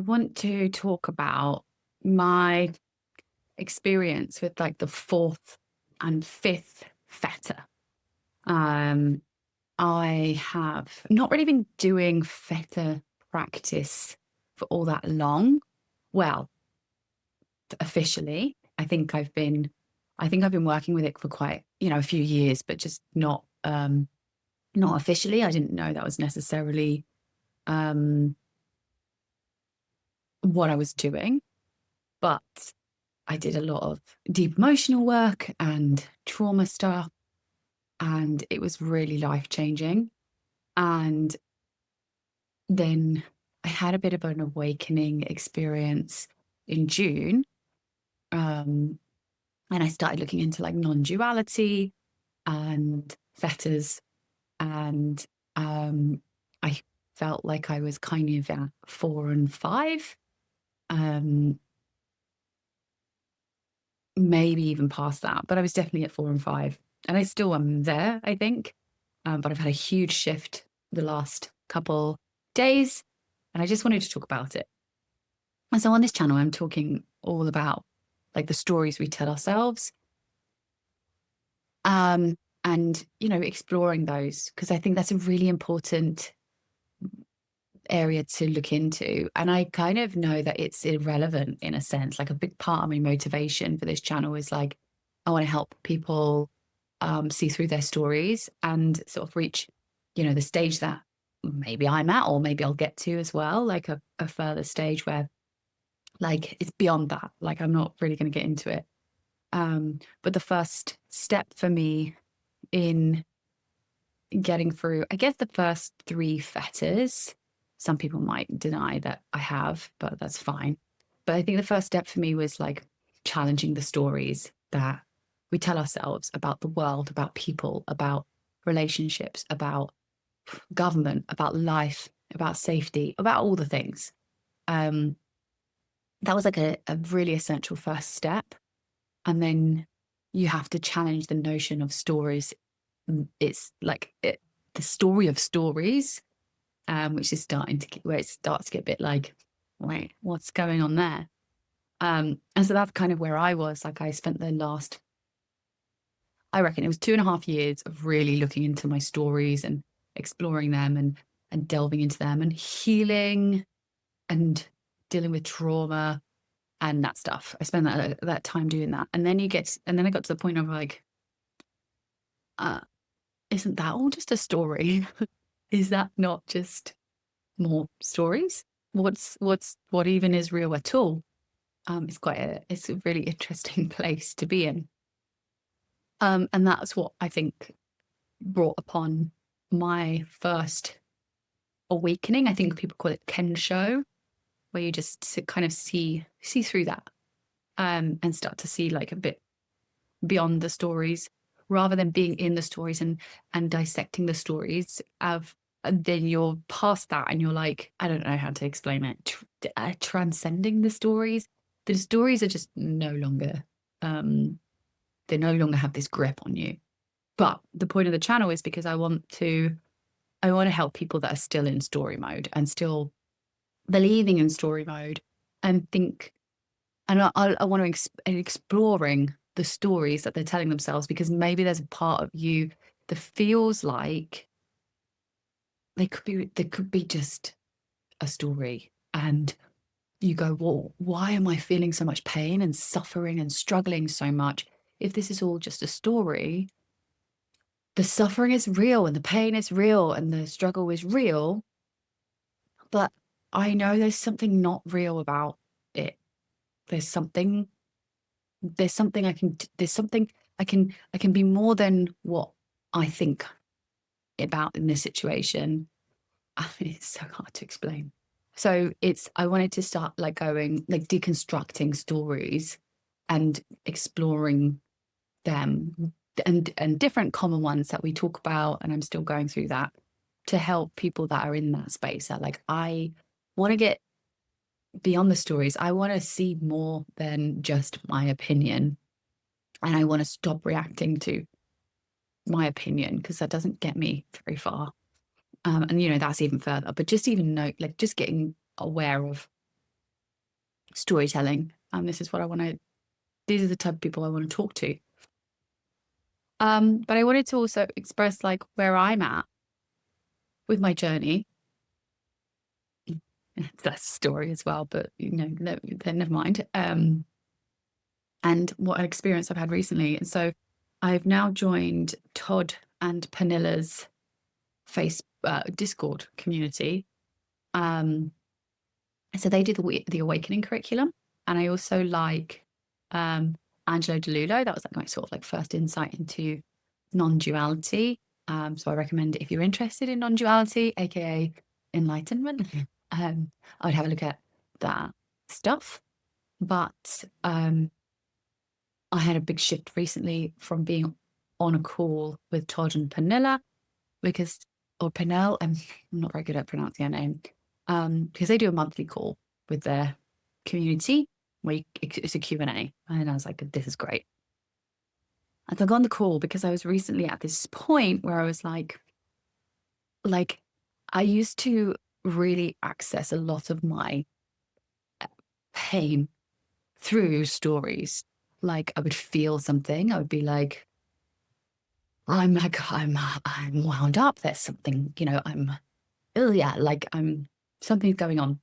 want to talk about my experience with like the fourth and fifth Fetter. Um, I have not really been doing Fetter practice for all that long. Well, officially, I think I've been working with it for quite, a few years, but just not officially. I didn't know that was necessarily um, what I was doing, but I did a lot of deep emotional work and trauma stuff, and it was really life changing. And then I had a bit of an awakening experience in June. Um, and I started looking into like non duality and fetters. And I felt like I was kind of at 4 and 5. Um, Maybe even past that, but I was definitely at 4 and 5. And I still am there, I think. But I've had a huge shift the last couple days, and I just wanted to talk about it. And so on this channel, I'm talking all about like the stories we tell ourselves, and exploring those because I think that's a really important area to look into. And I kind of know that it's irrelevant in a sense. Like a big part of my motivation for this channel is like I want to help people see through their stories and sort of reach, the stage that maybe I'm at, or maybe I'll get to as well, like a further stage where like it's beyond that. Like I'm not really going to get into it. But the first step for me in getting through, I guess, the first three fetters. Some people might deny that I have, but that's fine. But I think the first step for me was like challenging the stories that we tell ourselves about the world, about people, about relationships, about government, about life, about safety, about all the things. Um, that was like a really essential first step. And then you have to challenge the notion of stories. It's like the story of stories, which is starting to get, where it starts to get a bit like, wait, what's going on there? And so that's kind of where I was. Like I spent the last, I reckon it was 2.5 years of really looking into my stories and exploring them and delving into them and healing and dealing with trauma and that stuff. I spent that time doing that, and then and then I got to the point of like, uh, isn't that all just a story? Is that not just more stories? What even is real at all? It's a really interesting place to be in. And that's what I think brought upon my first awakening. I think people call it kensho, where you just kind of see through that, and start to see like a bit beyond the stories rather than being in the stories and dissecting the stories of. And then you're past that and you're like, I don't know how to explain it, transcending the stories. The stories are just no longer, they no longer have this grip on you. But the point of the channel is because I want to help people that are still in story mode and still believing in story mode, and think, and I want to exploring the stories that they're telling themselves, because maybe there's a part of you that feels like they could be just a story, and you go, well, why am I feeling so much pain and suffering and struggling so much if this is all just a story? The suffering is real and the pain is real and the struggle is real, but I know there's something not real about it. There's something there's something I can be more than what I think about in this situation. I mean, it's so hard to explain. So I wanted to start like going, like deconstructing stories and exploring them, and different common ones that we talk about. And I'm still going through that to help people that are in that space that like, I want to get beyond the stories. I want to see more than just my opinion. And I want to stop reacting to my opinion because that doesn't get me very far. And that's even further, but just even know, like just getting aware of storytelling. This is what I want to, these are the type of people I want to talk to. But I wanted to also express like where I'm at with my journey. That's a story as well, but then never mind. And what experience I've had recently. And so I've now joined Todd and Pernille's Discord community. So they do the Awakening curriculum, and I also like Angelo DeLulo. That was like my sort of like first insight into non-duality. So I recommend it if you're interested in non-duality, aka enlightenment. I would have a look at that stuff. But I had a big shift recently from being on a call with Todd and Pernille, or Pernille, I'm not very good at pronouncing her name, because they do a monthly call with their community where it's a Q&A. And I was like, this is great. And so I got on the call because I was recently at this point where I was like, I used to really access a lot of my pain through stories. Like I would feel something, I would be like, I'm wound up. There's something, something's going on.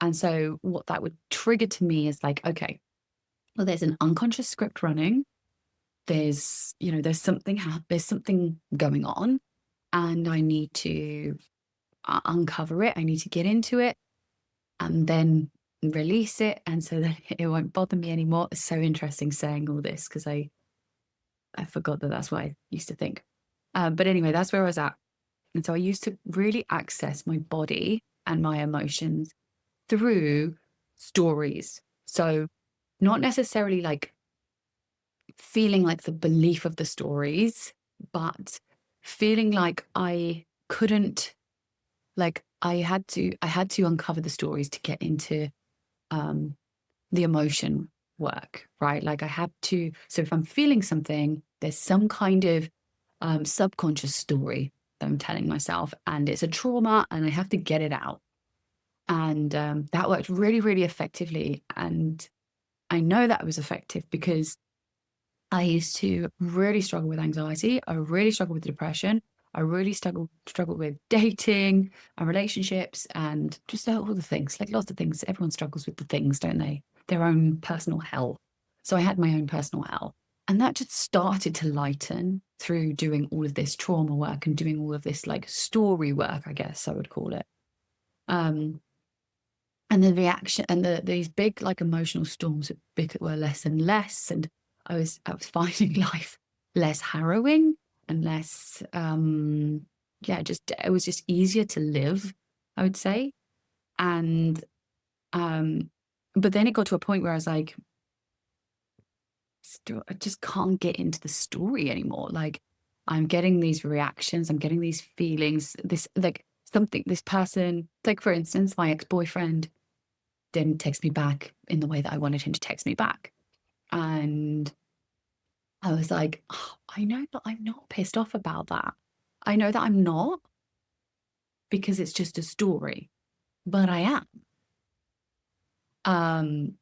And so what that would trigger to me is like, okay, well, there's an unconscious script running. There's something going on, and I need to uncover it. I need to get into it and then release it. And so that it won't bother me anymore. It's so interesting saying all this because I forgot that that's what I used to think. But anyway, that's where I was at. And so I used to really access my body and my emotions through stories. So not necessarily like feeling like the belief of the stories, but feeling like I couldn't, like I had to uncover the stories to get into the emotion work, right? Like I have to, so if I'm feeling something, there's some kind of subconscious story that I'm telling myself, and it's a trauma and I have to get it out. And that worked really, really effectively. And I know that was effective because I used to really struggle with anxiety. I really struggled with depression. I really struggled with dating and relationships and just all the things, like lots of things. Everyone struggles with the things, don't they? Their own personal hell. So I had my own personal hell. And that just started to lighten through doing all of this trauma work and doing all of this like story work, I guess I would call it. And the reaction and these big like emotional storms were less and less. And I was finding life less harrowing and less, it was just easier to live, I would say. And, but then it got to a point where I was like, I just can't get into the story anymore. Like I'm getting these reactions, I'm getting these feelings, this person, like for instance, my ex-boyfriend didn't text me back in the way that I wanted him to text me back. And I was like, I know that I'm not pissed off about that. I know that I'm not, because it's just a story, but I am.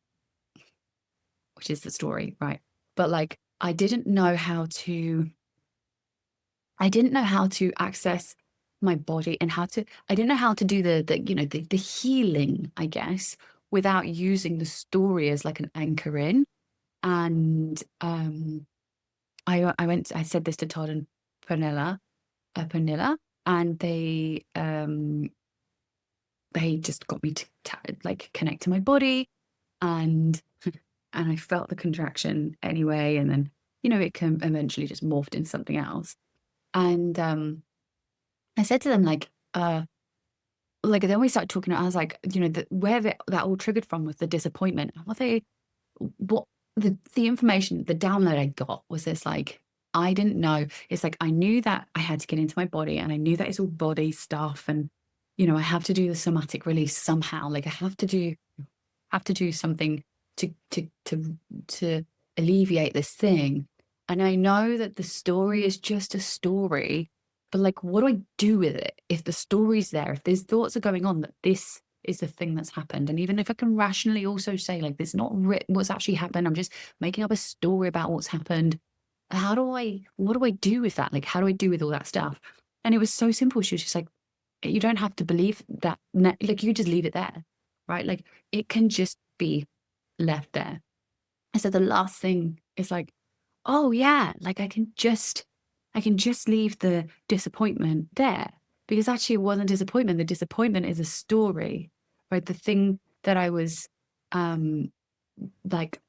Which is the story, right? But like I didn't know how to access my body and I didn't know how to do the healing, I guess, without using the story as like an anchor in. And I said this to Todd and Pernille, and they just got me to like connect to my body, and I felt the contraction anyway, and then it can eventually just morphed into something else. And I said to them like then we started talking. I was like, where that all triggered from was the disappointment. What the information, the download I got was this, like, I didn't know. It's like I knew that I had to get into my body, and I knew that it's all body stuff, and I have to do the somatic release somehow. Like I have to do something to alleviate this thing. And I know that the story is just a story, but like, what do I do with it if the story's there? If these thoughts are going on that this is the thing that's happened. And even if I can rationally also say, like, this is not what's actually happened, I'm just making up a story about what's happened. What do I do with that? Like, how do I do with all that stuff? And it was so simple. She was just like, you don't have to believe that, like, you just leave it there, right? Like, it can just be left there. And so the last thing is like, oh yeah, like I can just leave the disappointment there, because actually it wasn't disappointment. The disappointment is a story, right? The thing that I was um like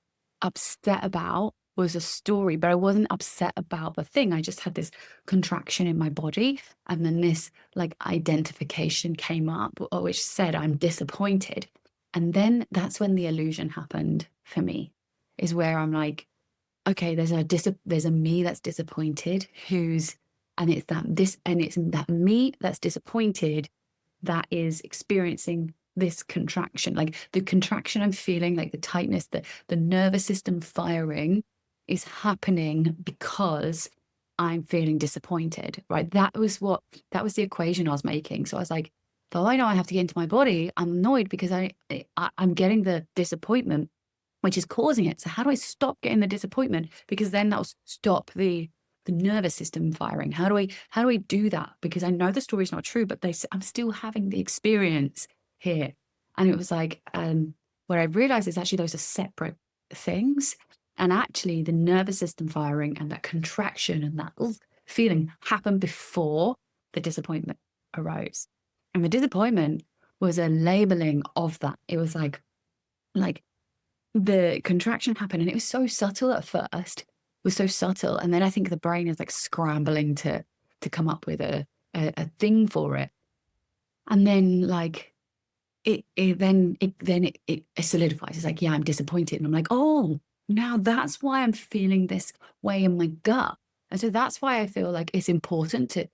upset about was a story, but I wasn't upset about the thing. I just had this contraction in my body, and then this like identification came up, which said I'm disappointed. And then that's when the illusion happened for me, is where I'm like, okay, there's a me that's disappointed, and it's that me that's disappointed that is experiencing this contraction, like the contraction I'm feeling, like the tightness, the nervous system firing is happening because I'm feeling disappointed, right? That was the equation I was making. So I was like, though I know I have to get into my body, I'm annoyed because I'm getting the disappointment, which is causing it. So how do I stop getting the disappointment? Because then that'll stop the nervous system firing. How do I do that? Because I know the story's not true, but I'm still having the experience here. And it was like, where I realized is actually those are separate things. And actually the nervous system firing and that contraction and that feeling happened before the disappointment arose. And the disappointment was a labeling of that. It was like the contraction happened, and it was so subtle at first. It was so subtle. And then I think the brain is like scrambling to come up with a thing for it. And then like it solidifies. It's like, yeah, I'm disappointed. And I'm like, oh, now that's why I'm feeling this way in my gut. And so that's why I feel like it's important to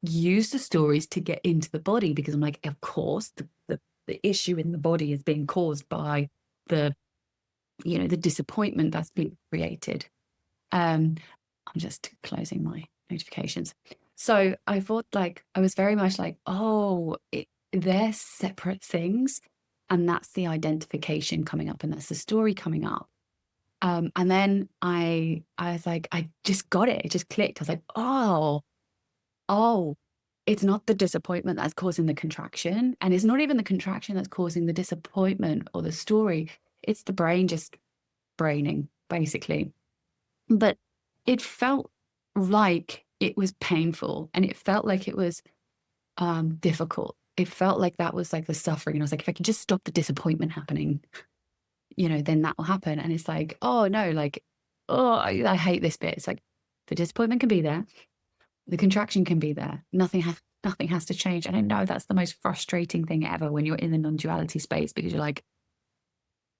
use the stories to get into the body, because I'm like, of course, the issue in the body is being caused by the disappointment that's been created. I'm just closing my notifications. So I thought, like, I was very much like, oh, they're separate things. And that's the identification coming up, and that's the story coming up. And then I was like, I just got it. It just clicked. I was like, oh, it's not the disappointment that's causing the contraction. And it's not even the contraction that's causing the disappointment or the story. It's the brain just braining, basically. But it felt like it was painful, and it felt like it was difficult. It felt like that was like the suffering. And I was like, if I could just stop the disappointment happening, then that will happen. And it's like, oh no, like, oh, I hate this bit. It's like the disappointment can be there, the contraction can be there. Nothing has to change. And I know that's the most frustrating thing ever when you're in the non-duality space, because you're like,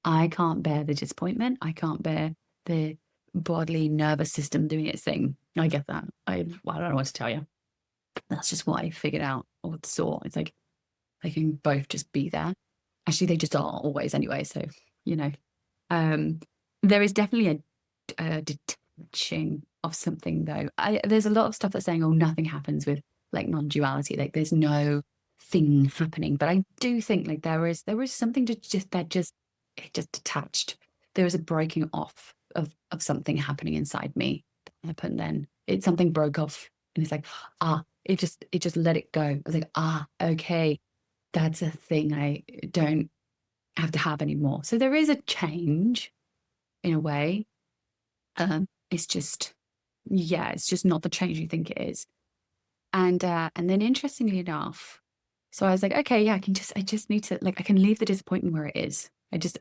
I can't bear the disappointment. I can't bear the bodily nervous system doing its thing. I get that. I don't know what to tell you. That's just what I figured out or saw. It's like they can both just be there. Actually, they just are always anyway. So, there is definitely a detaching of something, though. There's a lot of stuff that's saying, oh, nothing happens with like non-duality. Like there's no thing happening. But I do think like there is something it just detached. There is a breaking off of something happening inside me. And then something broke off, and it's like, it just let it go. I was like, okay, that's a thing I don't have to have anymore. So there is a change in a way. It's just not the change you think it is. And then interestingly enough, so I was like, okay, yeah, I just need to, like, I can leave the disappointment where it is.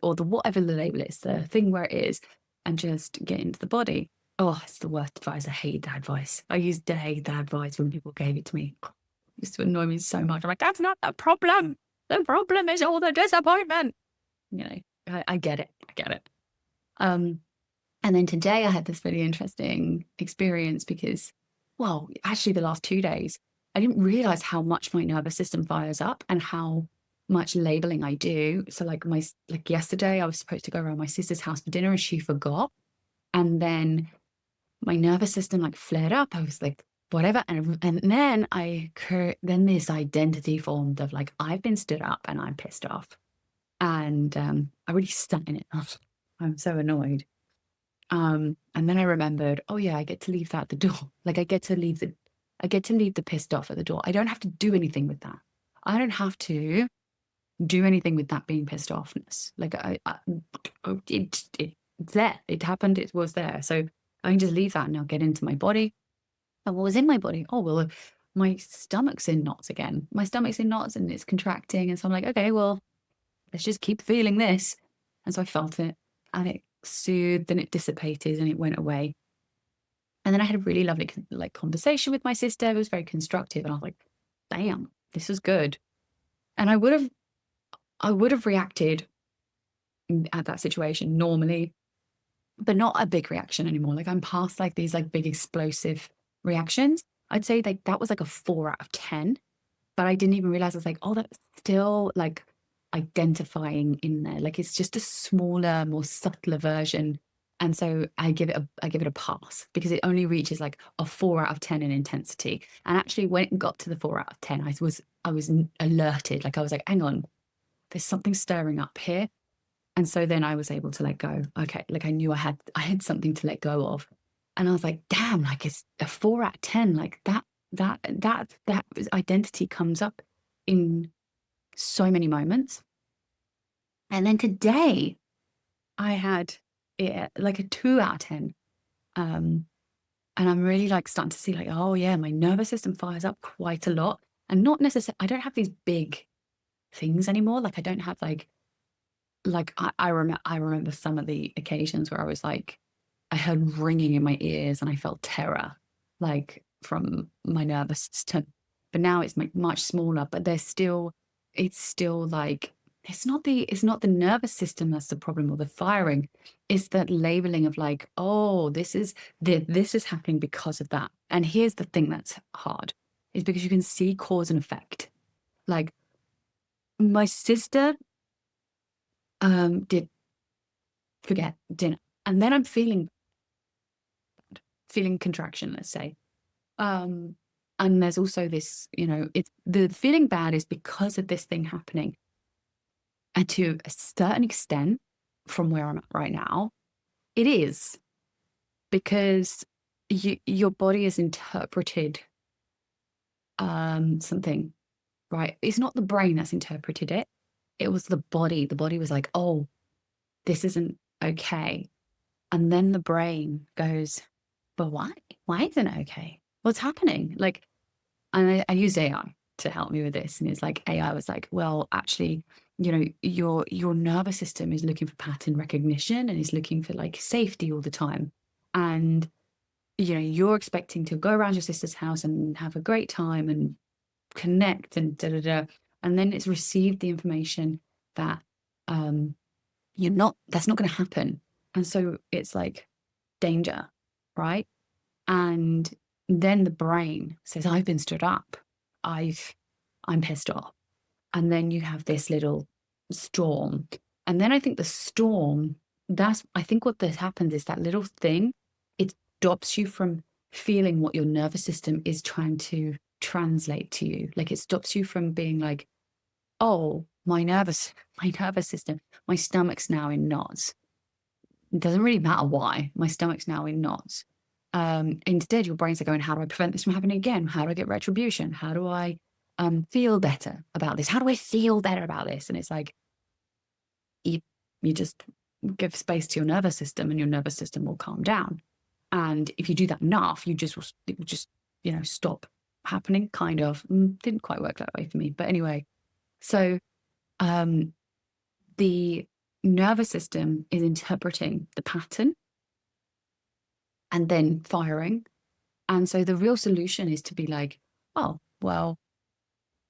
Or the whatever the label is, the thing where it is, and just get into the body. Oh, it's the worst advice. I hate that advice. I used to hate that advice when people gave it to me. It used to annoy me so much. I'm like, that's not the problem. The problem is all the disappointment. I get it. I get it. And then today I had this really interesting experience because, well, actually the last 2 days, I didn't realize how much my nervous system fires up and how much labeling I do. So like yesterday, I was supposed to go around my sister's house for dinner and she forgot. And then my nervous system like flared up. I was like whatever. And then then this identity formed of like, I've been stood up and I'm pissed off. And I really sat in it. I'm so annoyed. And then I remembered, oh yeah, I get to leave that at the door. Like I get to leave the pissed off at the door. I don't have to do anything with that. I don't have to do anything with that being pissed offness. Like it's there. It happened. It was there. So I can just leave that and now get into my body. And what was in my body? Oh, well, my stomach's in knots again. My stomach's in knots and it's contracting. And so I'm like, okay, well, let's just keep feeling this. And so I felt it and it soothed and it dissipated and it went away. And then I had a really lovely like conversation with my sister. It was very constructive. And I was like, damn, this is good. And I would have reacted at that situation normally, but not a big reaction anymore. Like I'm past like these like big explosive reactions. I'd say like that was like a 4 out of 10, but I didn't even realize I was like, oh, that's still like identifying in there. Like it's just a smaller, more subtler version. And so I give it a pass because it only reaches like a 4 out of 10 in intensity. And actually when it got to the 4 out of 10, I was alerted. Like I was like, hang on, there's something stirring up here. And so then I was able to let go. Okay, like I knew I had something to let go of. And I was like, damn, like it's a 4 out of 10. Like that identity comes up in so many moments. And then today I had it like a 2 out of 10. And I'm really like starting to see like, oh yeah, my nervous system fires up quite a lot. And not necessarily, I don't have these big things anymore. Like I don't have like I remember some of the occasions where I was like, I heard ringing in my ears and I felt terror, like from my nervous system. But now it's much smaller, but it's still like, it's not the nervous system that's the problem or the firing. It's that labeling of like, oh, this is happening because of that. And here's the thing that's hard is because you can see cause and effect. Like my sister did forget dinner. And then I'm feeling contraction, let's say. And there's also this, it's the feeling bad is because of this thing happening. And to a certain extent, from where I'm at right now, it is because your body has interpreted something, right? It's not the brain that's interpreted it. It was the body. The body was like, oh, this isn't okay. And then the brain goes, but why? Why isn't it okay? What's happening? Like, and I used AI to help me with this. And it's like, AI was like, well, actually, your nervous system is looking for pattern recognition and is looking for like safety all the time. And, you're expecting to go around your sister's house and have a great time and connect and da da da. And then it's received the information that that's not going to happen. And so it's like danger, right? And then the brain says, I've been stood up. I'm pissed off. And then you have this little storm. And then I think the storm, I think what this happens is that little thing, it stops you from feeling what your nervous system is trying to translate to you. Like it stops you from being like, oh, my nervous system, my stomach's now in knots. It doesn't really matter why. My stomach's now in knots. Instead, your brains are going, how do I prevent this from happening again? How do I get retribution? How do I feel better about this? How do I feel better about this? And it's like, you just give space to your nervous system and your nervous system will calm down. And if you do that enough, it will just, stop happening, kind of. Didn't quite work that way for me. But anyway, so the nervous system is interpreting the pattern and then firing. And so the real solution is to be like, oh, well,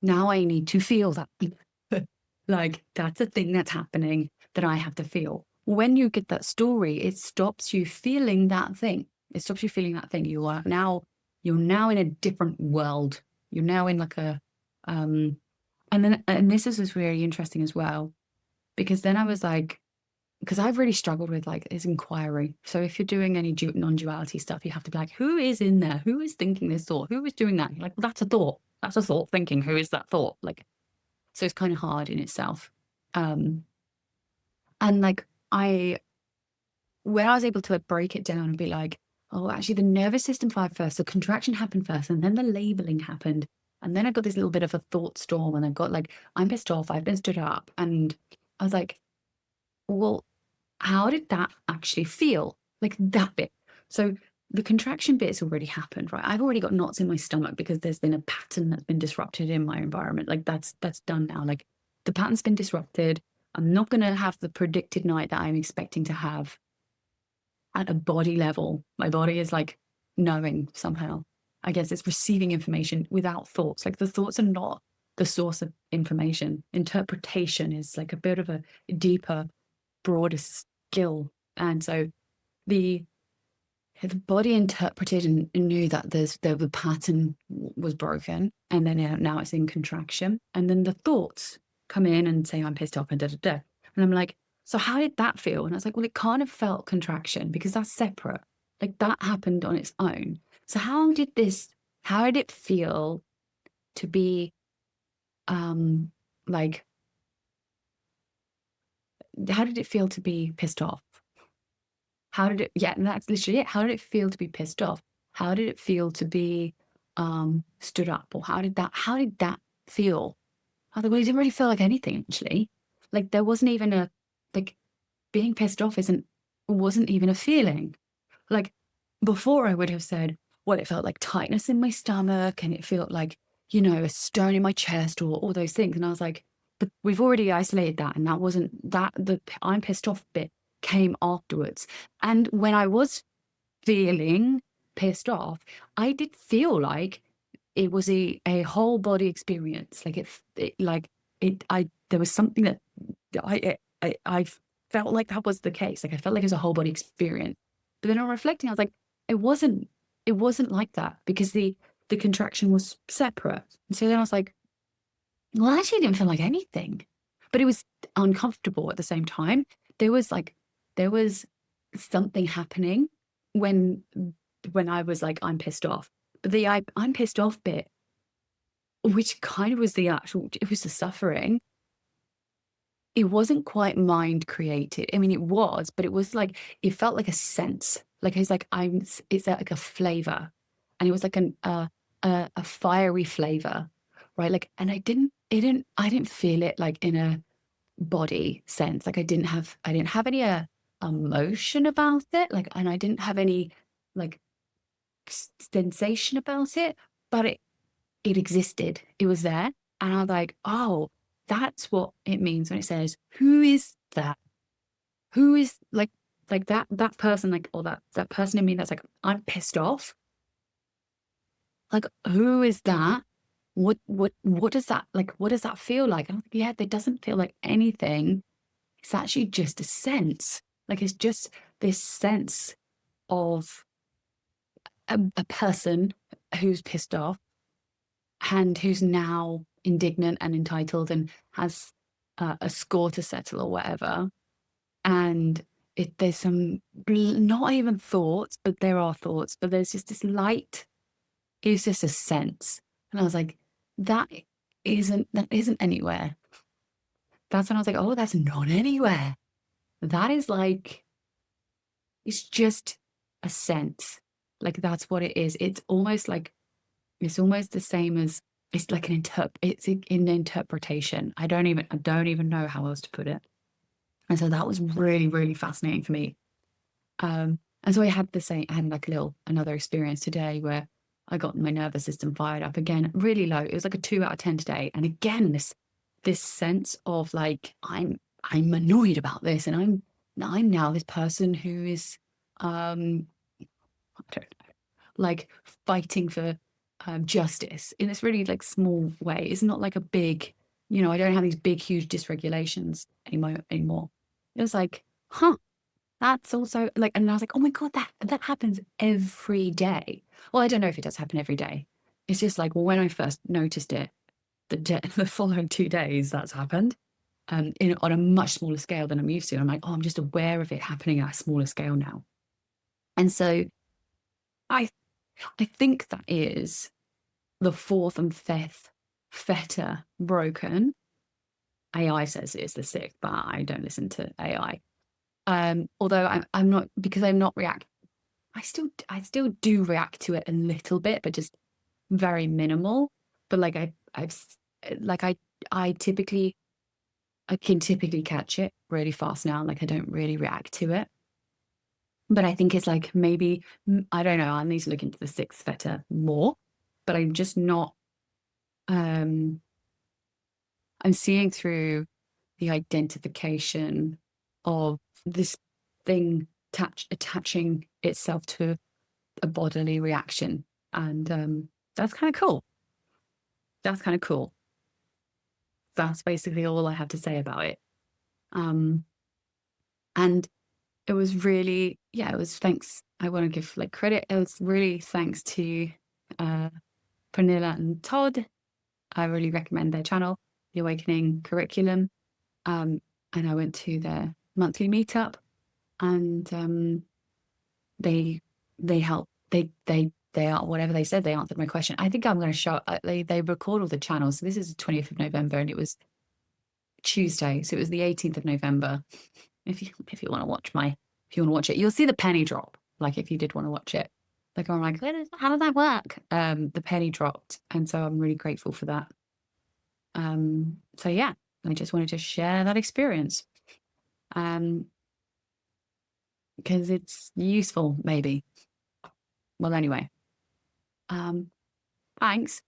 now I need to feel that. Like that's a thing that's happening that I have to feel. When you get that story, it stops you feeling that thing. It stops you feeling that thing. You're now in a different world. You're now in like a, and this is really interesting as well, because then I was like, because I've really struggled with like is inquiry. So if you're doing any non-duality stuff, you have to be like, who is in there? Who is thinking this thought? Who is doing that? You're like, well, that's a thought. That's a thought thinking. Who is that thought? Like, so it's kind of hard in itself. Um, and like when I was able to like, break it down and be like, oh, actually, the nervous system fired first, the contraction happened first, and then the labeling happened. And then I got this little bit of a thought storm, and I got like, I'm pissed off, I've been stood up. And I was like, well, how did that actually feel? Like that bit. So the contraction bit's already happened, right? I've already got knots in my stomach because there's been a pattern that's been disrupted in my environment. Like that's done now. Like the pattern's been disrupted. I'm not gonna have the predicted night that I'm expecting to have at a body level. My body is like knowing somehow. I guess it's receiving information without thoughts. Like the thoughts are not the source of information. Interpretation is like a bit of a deeper, broader skill. And so the body interpreted and knew that the pattern was broken, and then now it's in contraction. And then the thoughts come in and say, I'm pissed off and da da da. And I'm like, so how did that feel? And I was like, well, it kind of felt contraction because that's separate. Like that happened on its own. So how did it feel to be like, how did it feel to be pissed off? How did it, yeah, and that's literally it. How did it feel to be pissed off? How did it feel to be stood up? Or how did that feel? I thought, well, it didn't really feel like anything, actually. Like there wasn't even like being pissed off wasn't even a feeling. Like before I would have said, well, it felt like tightness in my stomach and it felt like, a stone in my chest or all those things. And I was like, but we've already isolated that. And that wasn't the I'm pissed off bit came afterwards. And when I was feeling pissed off, I did feel like it was a whole body experience. Like there was something that I felt like that was the case. Like I felt like it was a whole body experience. But then on reflecting, I was like, it wasn't like that because the contraction was separate. And so then I was like, well, I actually didn't feel like anything, but it was uncomfortable at the same time. There was something happening when I was like, I'm pissed off. But I'm pissed off bit, which kind of was it was the suffering. It wasn't quite mind created. I mean, it was, but it was like, it felt like a sense. Like it's like it's like a flavor. And it was like a fiery flavor, right? Like, and I didn't feel it like in a body sense. Like I didn't have any emotion about it. Like, and I didn't have any like sensation about it, but it existed. It was there. And I was like, oh, that's what it means when it says, who is that? Who is like that person, like, or that person in me that's like, I'm pissed off. Like, who is that? What does that like? What does that feel like? And I'm like, yeah, that doesn't feel like anything. It's actually just a sense. Like it's just this sense of a person who's pissed off and who's now indignant and entitled and has a score to settle or whatever. And there's some not even thoughts, but there are thoughts, but there's just this light. It's just a sense. And I was like, that isn't anywhere. That's when I was like, oh, that's not anywhere. That is like, it's just a sense. Like that's what it is. It's almost the same as, it's like it's in interpretation. I don't even know how else to put it. And so that was really, really fascinating for me. And so I had like another experience today where I got my nervous system fired up again, really low. It was like a 2 out of 10 today. And again, this sense of like, I'm annoyed about this. And I'm now this person who is, I don't know, like fighting for justice in this really like small way. It's not like a big, I don't have these big, huge dysregulations anymore. It was like, huh, that's also like, and I was like, oh my God, that happens every day. Well, I don't know if it does happen every day. It's just like, well, when I first noticed it, the following 2 days, that's happened. on a much smaller scale than I'm used to. I'm like, oh, I'm just aware of it happening at a smaller scale now. And so I I think that is the fourth and fifth fetter broken. AI says it is the sixth, but I don't listen to AI. Although I'm not, because I'm not react. I still do react to it a little bit, but just very minimal. But like like I can typically catch it really fast now. Like I don't really react to it. But I think it's like maybe, I don't know, I need to look into the sixth fetter more, but I'm just not, um, I'm seeing through the identification of this thing attaching itself to a bodily reaction. And that's kind of cool. That's kind of cool. That's basically all I have to say about it. Um, and it was really, yeah, it was thanks. I want to give like credit. It was really thanks to uh, Pernille and Todd. I really recommend their channel, The Awakening Curriculum. And I went to their monthly meetup, and they they help. They are whatever they said. They answered my question. I think I'm going to show. They record all the channels. So this is the 20th of November, and it was Tuesday, so it was the 18th of November. If you want to watch if you want to watch it, you'll see the penny drop. Like if you did want to watch it, like I'm like, how does that work? The penny dropped, and so I'm really grateful for that. So yeah, I just wanted to share that experience, um, because it's useful, maybe. Well, anyway, thanks.